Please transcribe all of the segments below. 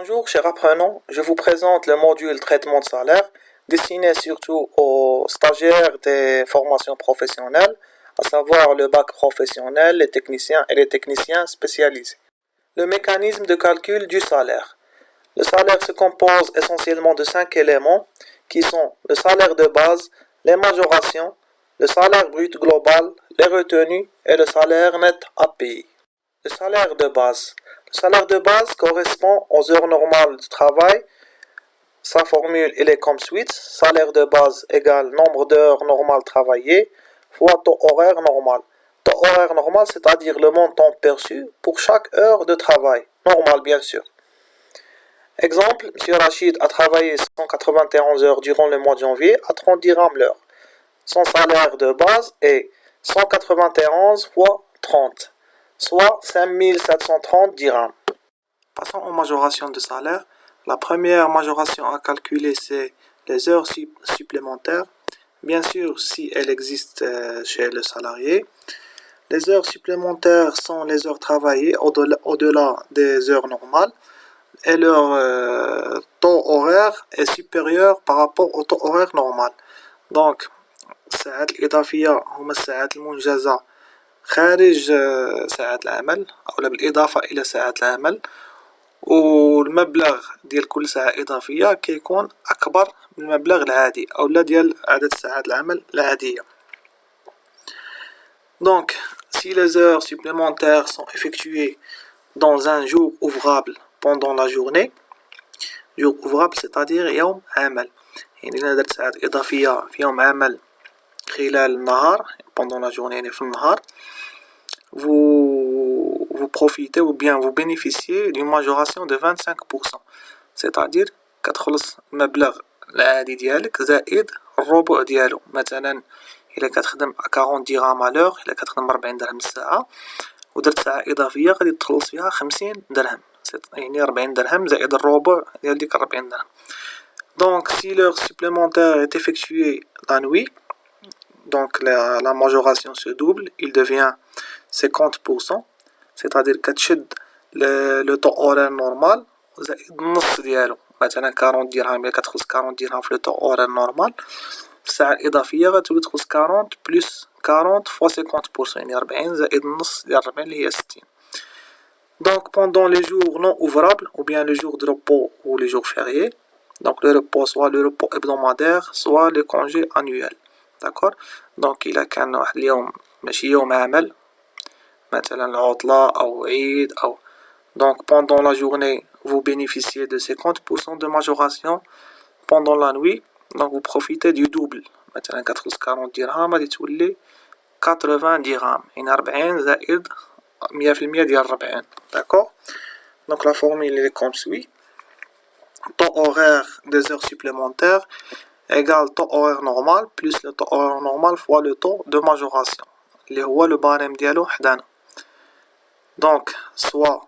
Bonjour chers apprenants, je vous présente le module traitement de salaire destiné surtout aux stagiaires des formations professionnelles, à savoir le bac professionnel, les techniciens et les techniciens spécialisés. Le mécanisme de calcul du salaire. Le salaire se compose essentiellement de 5 éléments qui sont le salaire de base, les majorations, le salaire brut global, les retenues et le salaire net à payer. Le salaire de base. Le salaire de base correspond aux heures normales de travail. Sa formule est comme suit. Salaire de base égale nombre d'heures normales travaillées fois taux horaire normal. Taux horaire normal, c'est-à-dire le montant perçu pour chaque heure de travail. Normal, bien sûr. Exemple, M. Rachid a travaillé 191 heures durant le mois de janvier à 30 dirhams l'heure. Son salaire de base est 191 fois 30, soit 5730 dirhams. Passons aux majorations de salaire. La première majoration à calculer, c'est les heures supplémentaires. Bien sûr, si elles existent chez le salarié. Les heures supplémentaires sont les heures travaillées au-delà des heures normales et leur taux horaire est supérieur par rapport au taux horaire normal. Donc, الساعات الإضافية هما الساعات المنجزة خارج ساعات العمل أو بالإضافة إلى ساعات العمل، والمبلغ ديال كل ساعة إضافية كيكون أكبر من المبلغ العادي أو ديال عدد ساعات العمل العادية. Donc, si les heures supplémentaires sont effectuées dans un jour ouvrable pendant la journée, jour ouvrable c'est-à-dire يوم عمل، يعني إذا درت ساعات إضافية في يوم عمل خلال النهار pendant la journée يعني في النهار، vous profitez ou bien vous bénéficiez d'une majoration de 25%، c'est-à-dire كتخلص المبلغ العادي ديالك زائد الربع ديالو. مثلا إلا كتخدم 40 درهم على l'heure، إلا كتخدم 40 درهم الساعة ودرت ساعة إضافية غادي تخلص فيها 50 درهم، يعني 40 درهم زائد الربع ديال ديك 40 درهم. Donc si l'heure supplémentaire est effectuée la nuit, donc la majoration se double, il devient 50%, c'est-à-dire كتشد le taux horaire normal زائد النص ديالو. مثلا 40 درهم إلا كتخلص 40 درهم في le taux horaire normal، في الساعة الإضافية غتولي تخلص 40 plus 40 fois 50%، يعني 40 زائد النص ديال 40 اللي هي 60. Donc pendant les jours non ouvrables ou bien les jours de repos ou les jours fériés, donc le repos soit le repos hebdomadaire soit le congé annuel. D'accord. Donc إلا كان واحد اليوم ماشي يوم عمل مثلا العطلة أو عيد أو donc pendant la journée vous bénéficiez de 50% de majoration. Pendant la nuit donc vous profitez du double. مثلا كتخلص 40 درهم غادي تولي 80 درهم، يعني 40 زائد 100% ديال 40. D'accord. Donc la formule est comme suit. Taux horaire des heures supplémentaires égale taux horaire normal plus le taux horaire normal fois le taux de majoration اللي هو le barème ديالو حدانا. Donc soit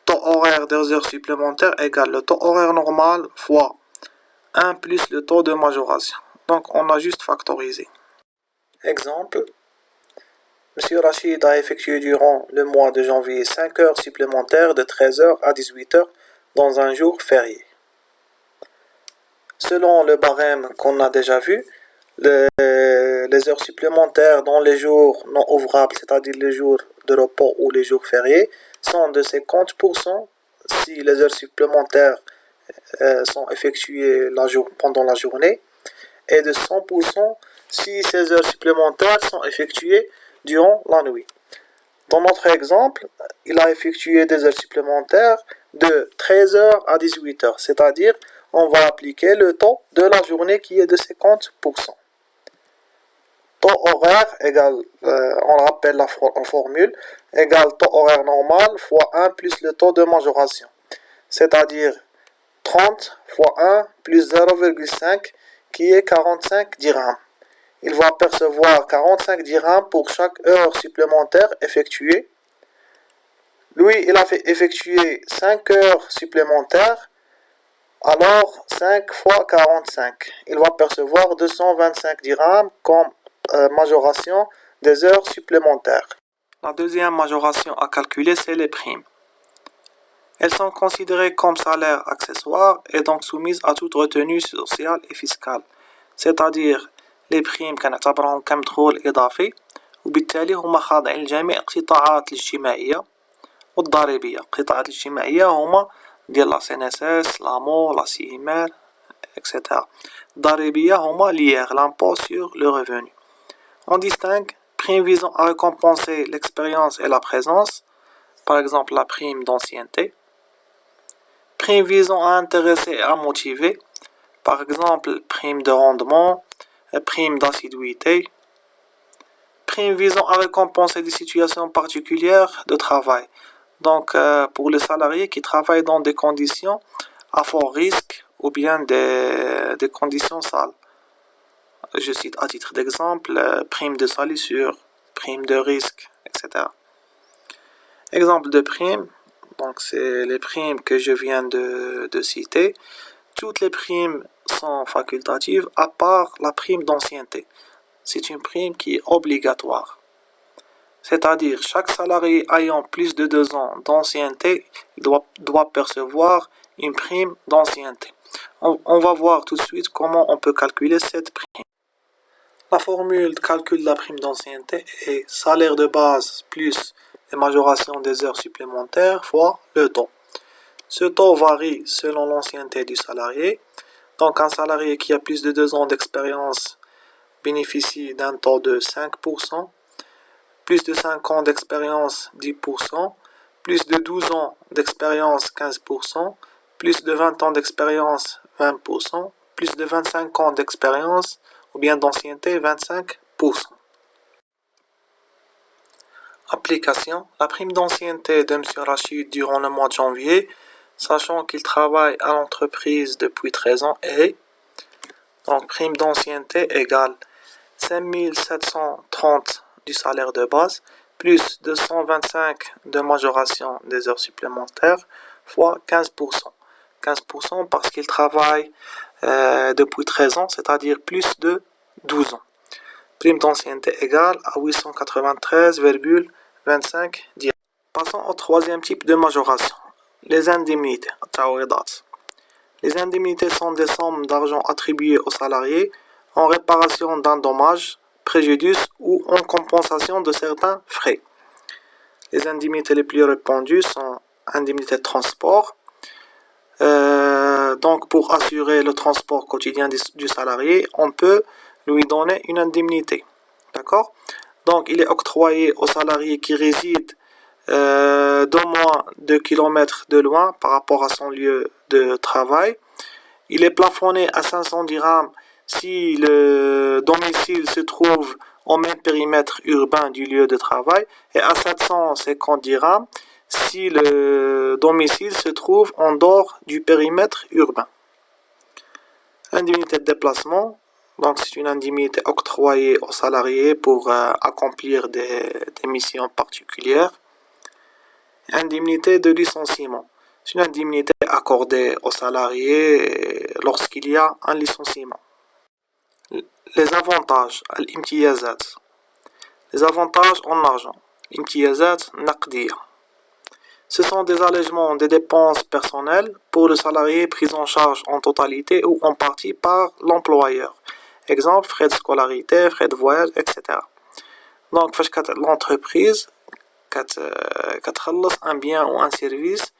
taux horaire des heures supplémentaires égale le taux horaire normal fois 1 plus le taux de majoration. Donc on a juste factorisé. Exemple, M. Rachid a effectué durant le mois de janvier 5 heures supplémentaires de 13h à 18h dans un jour férié. Selon le barème qu'on a déjà vu, les heures supplémentaires dans les jours non ouvrables, c'est-à-dire les jours de repos ou les jours fériés, sont de 50% si les heures supplémentaires sont effectuées pendant la journée, et de 100% si ces heures supplémentaires sont effectuées durant la nuit. Dans notre exemple, il a effectué des heures supplémentaires de 13h à 18h, c'est-à-dire on va appliquer le taux de la journée qui est de 50%. Taux horaire égale, on rappelle la formule, égale taux horaire normal fois 1 plus le taux de majoration. C'est-à-dire 30 fois 1 plus 0,5 qui est 45 dirhams. Il va percevoir 45 dirhams pour chaque heure supplémentaire effectuée. Lui, il a fait effectuer 5 heures supplémentaires. Alors 5 fois 45, il va percevoir 225 dirhams comme majoration des heures supplémentaires. La deuxième majoration à calculer, c'est les primes. Elles sont considérées comme salaires accessoires et donc soumises à toute retenue sociale et fiscale. C'est-à-dire les primes كنعتبرهم كمدخول إضافي وبالتالي هما خاضعين لجميع القطاعات الاجتماعية والضريبية. القطاعات الاجتماعية هما ديال لا CNSS, l'AMO, la CIMR, etc. الضريبية هما l'IR, l'impôt sur le revenu. On distingue primes visant à récompenser l'expérience et la présence, par exemple la prime d'ancienneté. Primes visant à intéresser et à motiver, par exemple prime de rendement, prime d'assiduité. Primes visant à récompenser des situations particulières de travail. Donc pour les salariés qui travaillent dans des conditions à fort risque ou bien des conditions sales. Je cite à titre d'exemple prime de salissure, prime de risque, etc. Exemple de prime, donc c'est les primes que je viens de citer. Toutes les primes sont facultatives à part la prime d'ancienneté. C'est une prime qui est obligatoire. C'est-à-dire chaque salarié ayant plus de 2 ans d'ancienneté doit percevoir une prime d'ancienneté. On va voir tout de suite comment on peut calculer cette prime. La formule de calcul de la prime d'ancienneté est salaire de base plus les majorations des heures supplémentaires fois le taux. Ce taux varie selon l'ancienneté du salarié. Donc un salarié qui a plus de 2 ans d'expérience bénéficie d'un taux de 5%, plus de 5 ans d'expérience 10%, plus de 12 ans d'expérience 15%, plus de 20 ans d'expérience 20%, plus de 25 ans d'expérience ou bien d'ancienneté 25%. Application. La prime d'ancienneté de M. Rachid durant le mois de janvier, sachant qu'il travaille à l'entreprise depuis 13 ans, est donc prime d'ancienneté égale 5730 du salaire de base plus 225 de majoration des heures supplémentaires fois 15%. 15% parce qu'il travaille depuis 13 ans, c'est-à-dire plus de 12 ans. Prime d'ancienneté égale à 893,25 dirhams. Passons au troisième type de majoration. Les indemnités. Les indemnités sont des sommes d'argent attribuées aux salariés en réparation d'un dommage, préjudice ou en compensation de certains frais. Les indemnités les plus répandues sont indemnités de transport. Donc pour assurer le transport quotidien du salarié, on peut lui donner une indemnité. D'accord? Donc il est octroyé aux salariés qui résident d'au moins 2 km de loin par rapport à son lieu de travail. Il est plafonné à 500 dirhams si le domicile se trouve au même périmètre urbain du lieu de travail et à 750 dirhams si le domicile se trouve en dehors du périmètre urbain. Indemnité de déplacement, donc c'est une indemnité octroyée aux salariés pour accomplir des missions particulières. Indemnité de licenciement, c'est une indemnité accordée aux salariés lorsqu'il y a un licenciement. Les avantages, الامتيازات. Les avantages en argent, الامتيازات نقدية. Ce sont des allègements des dépenses personnelles pour le salarié pris en charge en totalité ou en partie par l'employeur. Exemple, frais de scolarité, frais de voyage, etc. Donc, l'entreprise كتخلص un bien ou un service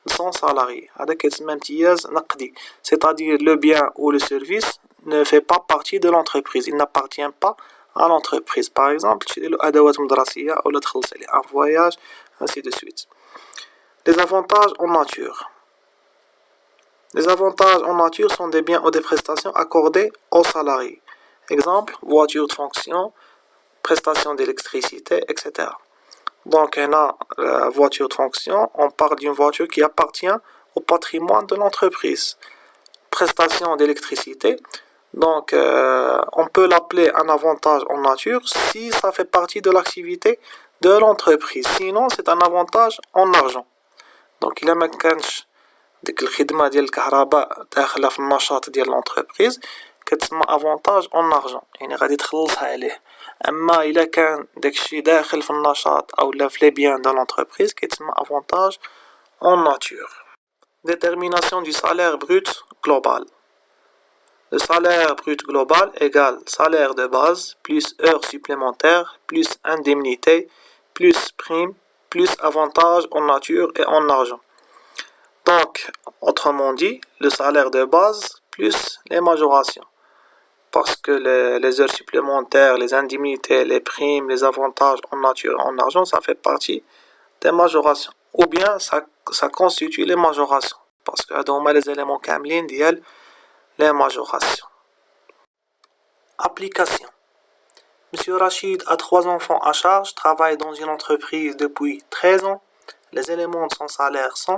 de son salarié. هذا كيتسمى امتياز نقدي. C'est-à-dire le bien ou le service ne fait pas partie de l'entreprise. Il n'appartient pas à l'entreprise. Par exemple, تشري له أدوات مدرسية أو تخلص عليه un voyage, ainsi de suite. Les avantages en nature. Les avantages en nature sont des biens ou des prestations accordées aux salariés. Exemple, voiture de fonction, prestations d'électricité, etc. Donc, on a la voiture de fonction, on parle d'une voiture qui appartient au patrimoine de l'entreprise. Prestation d'électricité, donc on peut l'appeler un avantage en nature si ça fait partie de l'activité de l'entreprise. Sinon, c'est un avantage en argent. Donc, إلا ما كانش ديك الخدمة ديال الكهرباء داخلة في النشاط ديال l'entreprise كتسمى avantage en argent، يعني غادي تخلصها عليه. أما إلا كان داكشي داخل في النشاط أو لا في لي بيان دو l'entreprise كيتسمى avantage en nature. Détermination du salaire brut global. Le salaire brut global égale salaire de base plus heures supplémentaires plus indemnité plus prime plus avantages en nature et en argent. Donc, autrement dit, le salaire de base plus les majorations. Parce que les heures supplémentaires, les indemnités, les primes, les avantages en nature et en argent, ça fait partie des majorations. Ou bien, ça constitue les majorations. Parce que on a les éléments كاملين ديال les majorations. Application. Monsieur Rachid a 3 enfants à charge, travaille dans une entreprise depuis 13 ans. Les éléments de son salaire sont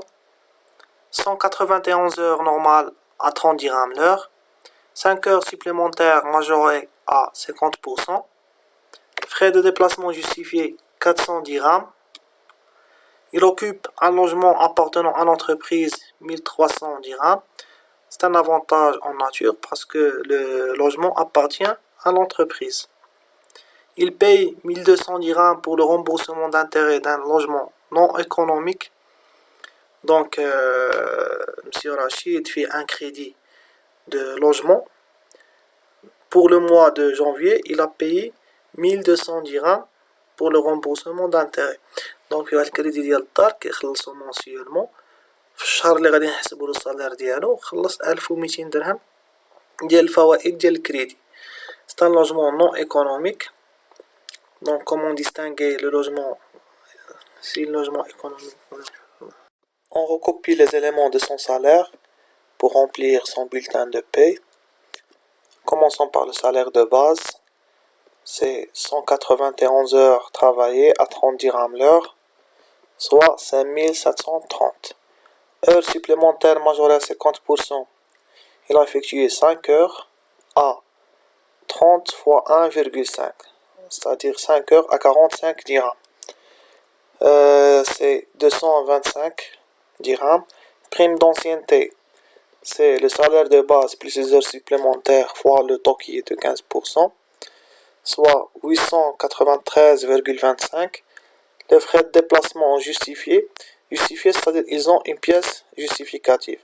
191 heures normales à 30 dirhams l'heure, 5 heures supplémentaires majorées à 50%, frais de déplacement justifiés 400 dirhams. Il occupe un logement appartenant à l'entreprise 1300 dirhams. C'est un avantage en nature parce que le logement appartient à l'entreprise. Il paye 1200 dirhams pour le remboursement d'intérêt d'un logement non économique. Donc, M. Rachid fait un crédit de logement. Pour le mois de janvier, il a payé 1200 dirhams pour le remboursement d'intérêt. Donc, il y a le crédit ديال الدار كيخلصو mensuellement. في الشهر اللي غادي نحسبو له الصالير ديالو خلص 1200 درهم ديال الفوائد ديال الكريدي. C'est un logement non économique. Donc, comment distinguer le logement si le logement économique? On recopie les éléments de son salaire pour remplir son bulletin de paie. Commençons par le salaire de base. C'est 191 heures travaillées à 30 dirhams l'heure, soit 5730. Heures supplémentaires majorées à 50%. Il a effectué 5 heures à 30 fois 1,5. C'est-à-dire 5 heures à 45 dirhams. C'est 225 dirhams. Prime d'ancienneté, c'est le salaire de base plus les heures supplémentaires fois le taux qui est de 15%, soit 893,25. Les frais de déplacement justifiés, c'est-à-dire ils ont une pièce justificative.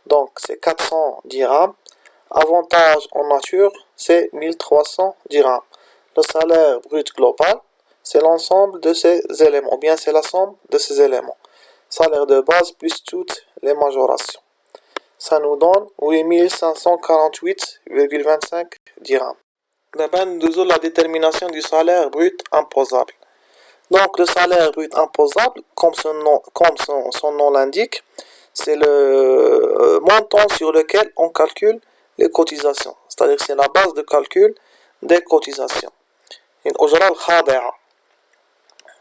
Donc c'est 400 dirhams. Avantage en nature, c'est 1300 dirhams. Le salaire brut global, c'est l'ensemble de ces éléments, ou bien c'est la somme de ces éléments. Salaire de base plus toutes les majorations. Ça nous donne 8548,25 dirhams. D'abord, nous avons la détermination du salaire brut imposable. Donc, le salaire brut imposable, comme son nom l'indique, c'est le montant sur lequel on calcule les cotisations. C'est-à-dire que c'est la base de calcul des cotisations.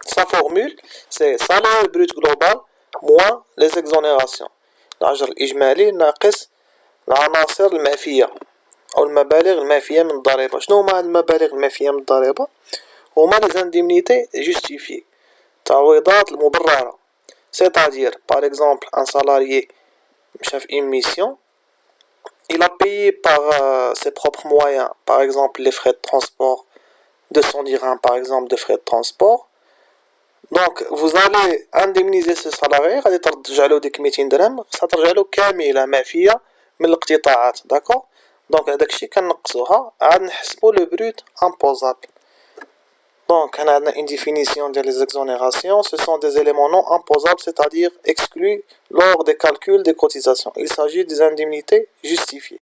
Sa formule, c'est salaire brut global moins les exonérations. الأجر الإجمالي ناقص العناصر المعفية أو المبالغ المعفية من الضريبة. شنو هما المبالغ المعفية من الضريبة؟ هما les indemnités justifiées, تعويضات المبررة. C'est-à-dire, par exemple, un salarié مشى في une mission, il a payé par ses propres moyens, par exemple les frais de transport, 200 dirhams par exemple de frais de transport. Donc, vous allez indemniser ce salarié, غادي ترجع له ديك 200 درهم خاصها ترجع له كاملة معفية من الاقتطاعات. داكور؟ دونك هداك الشيء كنقصوها عاد نحسبو لو بروت امبوزابل. Donc, on a une définition des exonérations. Ce sont des éléments non imposables, c'est-à-dire exclus lors des calculs des cotisations. Il s'agit des indemnités justifiées.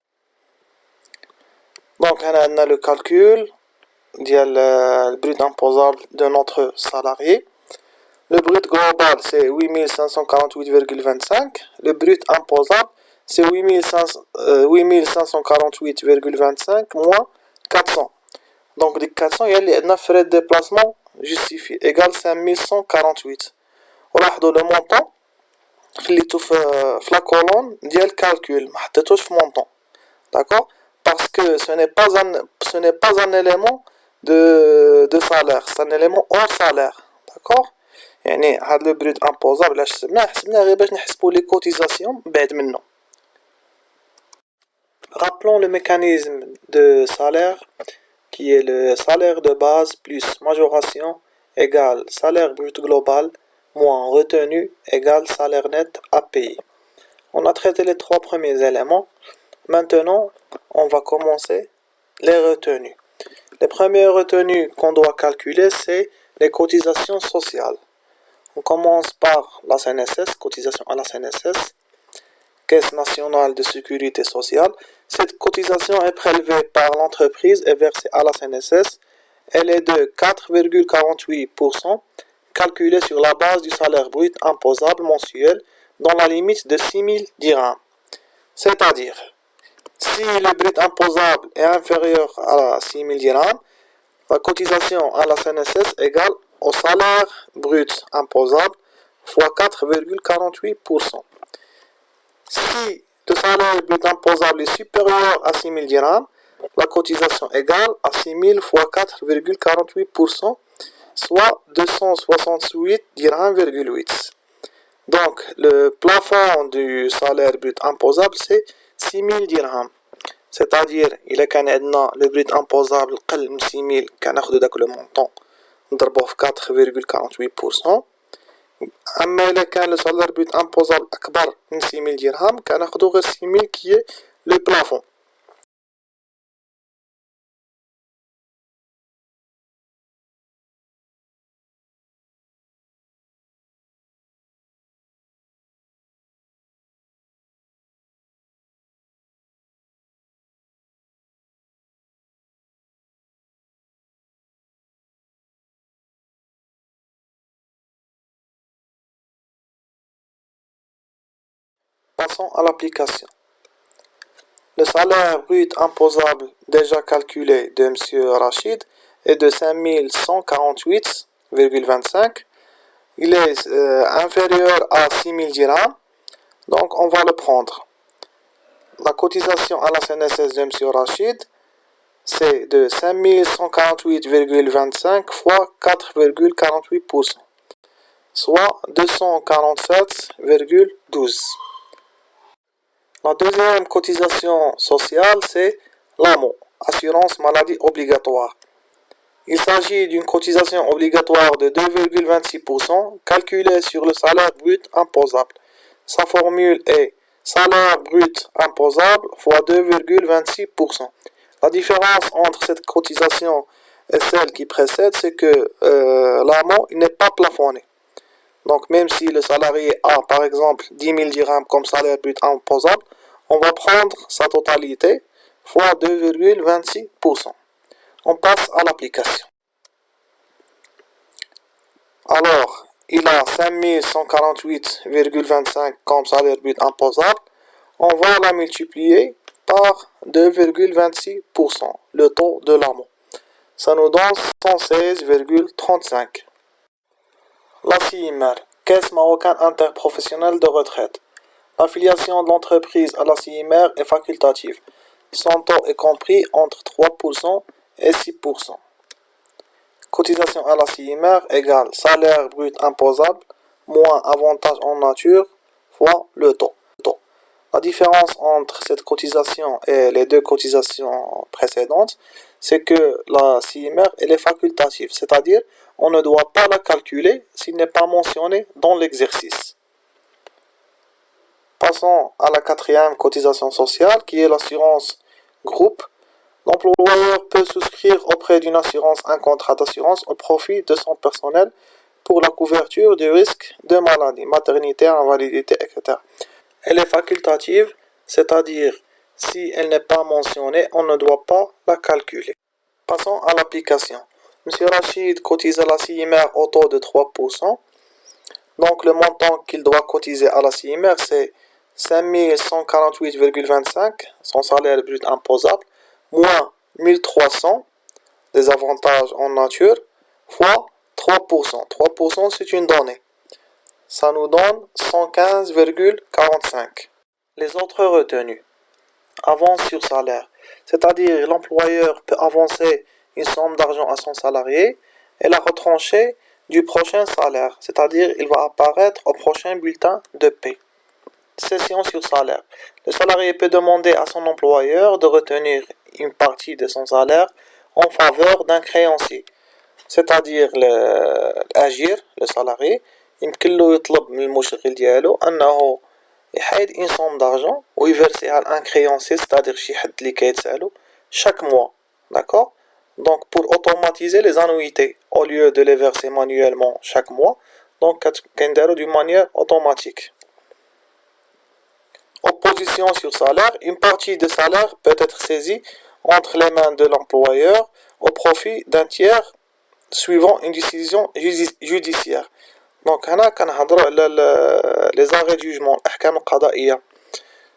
Donc, on a le calcul du brut imposable de notre salarié. Le brut global, c'est 8548,25. Le brut imposable, c'est 8548,25 moins 400. Donc, les 400, il y a les frais de déplacement justifiés, égale 5148. On a le montant, خليته في la colonne ديال calcul, ما حطيتوش في montant. D'accord? Parce que ce n'est pas un élément de salaire, c'est un élément hors salaire. D'accord? يعني هذا le brut imposable علاش حسبناه غير باش نحسبوا les cotisations بعد منه. Rappelons le mécanisme de salaire qui est le salaire de base plus majoration égale salaire brut global moins retenu égale salaire net à payer. On a traité les trois premiers éléments. Maintenant, on va commencer les retenues. Les premières retenues qu'on doit calculer, c'est les cotisations sociales. On commence par la CNSS, cotisation à la CNSS, Caisse nationale de sécurité sociale. Cette cotisation est prélevée par l'entreprise et versée à la CNSS. Elle est de 4,48%, calculée sur la base du salaire brut imposable mensuel dans la limite de 6 000 dirhams. C'est-à-dire, si le brut imposable est inférieur à 6 000 dirhams, la cotisation à la CNSS égale au salaire brut imposable fois 4,48%. Si le salaire brut imposable est supérieur à 6 000 dirhams, la cotisation égale à 6 000 fois 4,48%, soit 268 dirhams,8. Donc, le plafond du salaire brut imposable, c'est 6 000 dirhams. C'est-à-dire, il est كان عندنا le brut imposable قل من 6 000 كناخدو داك le montant نضربوه في 4,48%. أما إلا كان le salaire brut imposable أكبر من 6 000 dirhams كناخدو غير 6 000 qui est le plafond. Passons à l'application. Le salaire brut imposable déjà calculé de M. Rachid est de 5 148,25. Il est inférieur à 6 000 dirhams, donc on va le prendre. La cotisation à la CNSS de M. Rachid, c'est de 5 148,25 fois 4,48%, soit 247,12. La deuxième cotisation sociale, c'est l'AMO, assurance maladie obligatoire. Il s'agit d'une cotisation obligatoire de 2,26% calculée sur le salaire brut imposable. Sa formule est salaire brut imposable fois 2,26%. La différence entre cette cotisation et celle qui précède, c'est que l'AMO n'est pas plafonné. Donc même si le salarié a par exemple 10 000 dirhams comme salaire brut imposable, on va prendre sa totalité fois 2,26%. On passe à l'application. Alors, il a 5 148,25 comme salaire brut imposable. On va la multiplier par 2,26%, le taux de l'AMO. Ça nous donne 116,35. La CIMR, Caisse marocaine interprofessionnelle de retraite. L'affiliation de l'entreprise à la CIMR est facultative. Son taux est compris entre 3% et 6%. Cotisation à la CIMR égale salaire brut imposable moins avantage en nature fois le taux. La différence entre cette cotisation et les deux cotisations précédentes, c'est que la CIMR elle est facultative, c'est-à-dire on ne doit pas la calculer s'il n'est pas mentionné dans l'exercice. Passons à la quatrième cotisation sociale qui est l'assurance groupe. L'employeur peut souscrire auprès d'une assurance un contrat d'assurance au profit de son personnel pour la couverture du risque de maladie, maternité, invalidité, etc. Elle est facultative, c'est-à-dire si elle n'est pas mentionnée, on ne doit pas la calculer. Passons à l'application. M. Rachid cotise à la CIMR au taux de 3%. Donc le montant qu'il doit cotiser à la CIMR, c'est 5 148,25, son salaire brut imposable, moins 1300, des avantages en nature, fois 3%. 3% c'est une donnée. Ça nous donne 115,45. Les autres retenues. Avance sur salaire. C'est-à-dire l'employeur peut avancer une somme d'argent à son salarié et la retrancher du prochain salaire. C'est-à-dire il va apparaître au prochain bulletin de paie. Cession sur salaire. Le salarié peut demander à son employeur de retenir une partie de son salaire en faveur d'un créancier. C'est-à-dire l'agir, le salarié, يمكن له يطلب من المشغل ديالو أنه يحيد une somme d'argent ويفرسيها لان créancier c'est-à-dire شي حد اللي كيتسالو chaque mois. D'accord? Donc pour automatiser les annuités au lieu de les verser manuellement chaque mois, donc كنديرو d'une manière automatique. Opposition sur salaire, une partie de salaire peut être saisie entre les mains de l'employeur au profit d'un tiers suivant une décision judiciaire. Donc هنا كنهضروا على les arrêts de jugement الأحكام القضائية.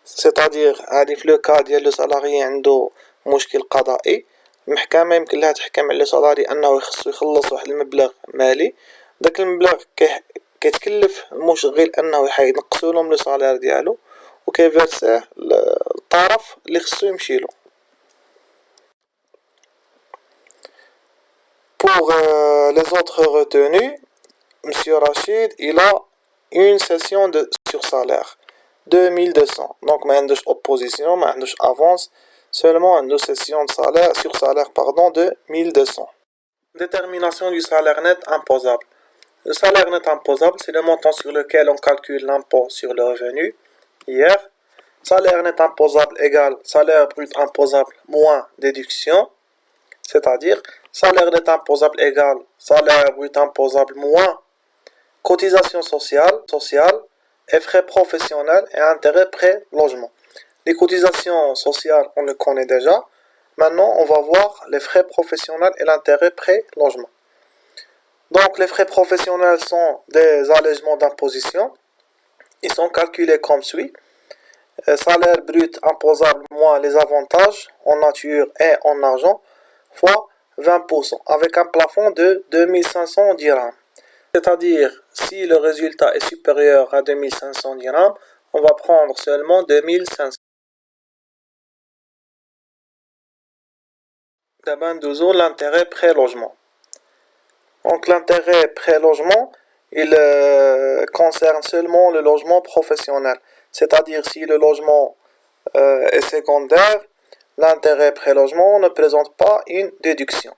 C'est-à-dire هادي في لو كا ديال لو سالاري عنده مشكل قضائي، المحكمة يمكن لها تحكم على سالاري أنه يخصو يخلص واحد المبلغ مالي، داك المبلغ كيتكلف المشغل أنه يحيد ينقصولهم لو سالير ديالو وكيفيرسيه للطرف اللي خصو يمشيلو. Pour les autres retenus, Monsieur Rachid, il a une session sur salaire 2200. Donc, ما عندوش opposition, ما عندوش avance, seulement une session de salaire sur salaire de 1200. Détermination du salaire net imposable. Le salaire net imposable, c'est le montant sur lequel on calcule l'impôt sur le revenu. Hier, salaire net imposable égale salaire brut imposable moins déduction, c'est-à-dire salaire net imposable égale salaire brut imposable moins cotisation sociale et frais professionnels et intérêts pré-logement. Les cotisations sociales, on le connaît déjà. Maintenant, on va voir les frais professionnels et l'intérêt pré-logement. Donc, les frais professionnels sont des allègements d'imposition. Ils sont calculés comme suit. Salaire brut imposable moins les avantages en nature et en argent fois 20% avec un plafond de 2500 dirhams. C'est-à-dire, si le résultat est supérieur à 2500 dirhams, on va prendre seulement 2500. D'abord, nous l'intérêt pré-logement. Donc, l'intérêt pré-logement, il concerne seulement le logement professionnel. C'est-à-dire, si le logement est secondaire, l'intérêt pré-logement ne présente pas une déduction.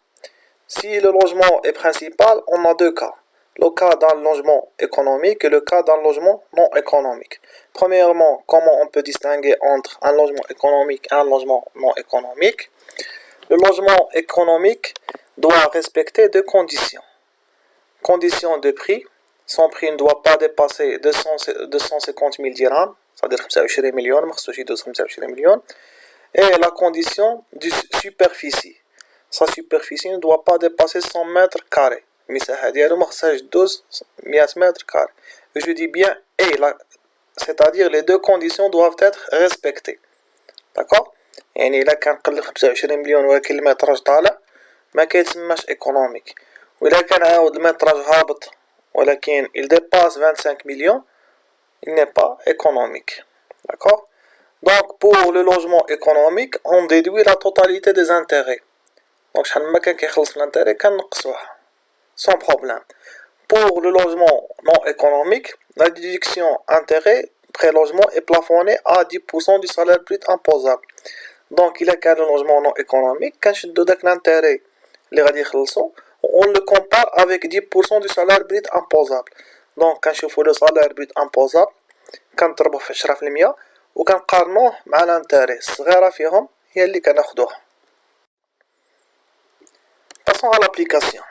Si le logement est principal, on a deux cas. Le cas d'un logement économique et le cas d'un logement non économique. Premièrement, comment on peut distinguer entre un logement économique et un logement non économique? Le logement économique doit respecter deux conditions. Condition de prix. Son prix ne doit pas dépasser 250 000 dirhams, c'est-à-dire 25 millions, ما خصوش يدوز 25 millions. Et la condition de superficie. Sa superficie ne doit pas dépasser 100 mètres carrés. المساحة ديالو ما خصهاش دوز 100 mètres carrés. Je dis bien et là, c'est-à-dire les deux conditions doivent être respectées. D'accord? يعني إلا كان قل 25 مليون ولكن المتراج طالع ما كيتسماش économique. وإلا كان عاود المتراج هابط ولكن il dépasse 25 millions, il n'est pas économique. D'accord? Donc pour le logement économique, on déduit la totalité des intérêts. Donc شحال ما كان كيخلص l'intérêt كنقصوه sans problème. Pour le logement non économique, la déduction intérêt pré-logement est plafonnée à 10% du salaire brut imposable. Donc il y a qu'un logement non économique, quand je donne l'intérêt, on le compare avec 10% du salaire brut imposable. Donc quand je fais le salaire brut imposable, quand on fait 10% وكنقارنوه مع l'intérêt الصغيرة فيهم هي اللي كناخدوها. Passons à l'application.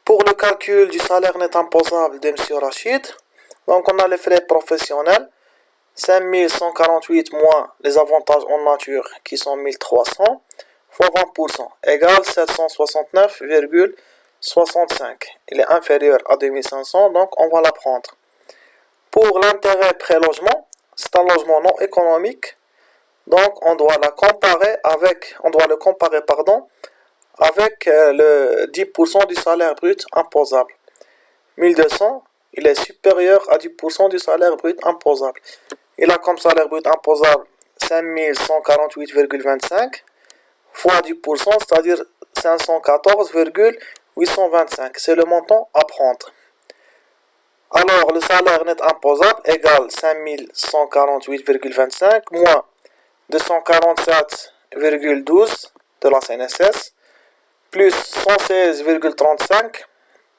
Pour le calcul du salaire net imposable de M. Rachid, donc on a les frais professionnels, 5148 moins les avantages en nature qui sont 1300, fois 20%, égale 769,65. Il est inférieur à 2500, donc on va la prendre. Pour l'intérêt pré-logement, c'est un logement non économique, donc on doit le comparer avec le 10% du salaire brut imposable. 1200, il est supérieur à 10% du salaire brut imposable. Il a comme salaire brut imposable 5148,25 fois 10%, c'est-à-dire 514,825. C'est le montant à prendre. Alors, le salaire net imposable égale 5148,25 moins 247,12 de la CNSS plus 116,35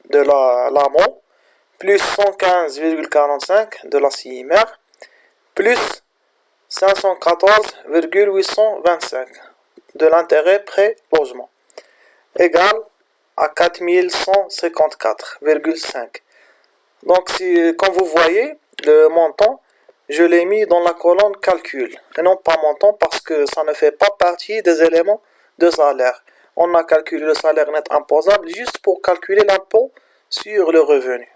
de l'AMO plus 115,45 de la CIMR, plus 514,825 de l'intérêt pré-logement, égale à 4154,5. Donc, comme vous voyez, le montant, je l'ai mis dans la colonne calcul, et non pas montant parce que ça ne fait pas partie des éléments de salaire. On a calculé le salaire net imposable juste pour calculer l'impôt sur le revenu.